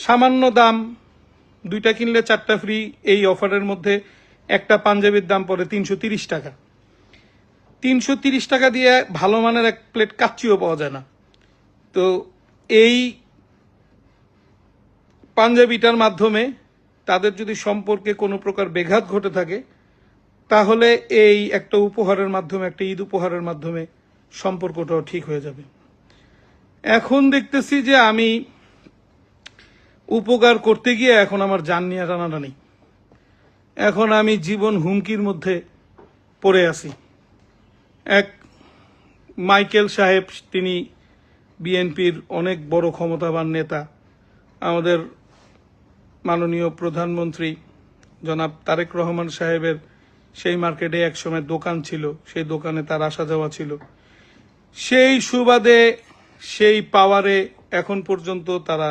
সামান্য দাম, 2টা কিনলে 4টা ফ্রি, এই অফারের মধ্যে একটা পাঞ্জাবির দাম পড়ে 330 টাকা। 330 টাকা দিয়ে ভালো মানের এক প্লেট কাচ্চিও পাওয়া যায় না। তো এই পাঞ্জাবিটার মাধ্যমে তাদের যদি সম্পর্কে কোনো প্রকার ব্যাঘাত ঘটে থাকে, তাহলে এই একটা উপহারের মাধ্যমে, একটা ঈদ উপহারের মাধ্যমে সম্পর্কটাও ঠিক হয়ে যাবে। এখন দেখতেছি যে আমি উপকার করতে গিয়ে এখন আমার জান নিয়ে টানাটানি, এখন আমি জীবন হুমকির মধ্যে পড়ে আছি। এক মাইকেল সাহেব, তিনি বিএনপির অনেক বড় ক্ষমতাবান নেতা, আমাদের মাননীয় প্রধানমন্ত্রী জনাব তারেক রহমান সাহেবের সেই মার্কেটে একসময় দোকান ছিল, সেই দোকানে তার আসা যাওয়া ছিল। সেই সুবাদে, সেই পাওয়ারে এখন পর্যন্ত তারা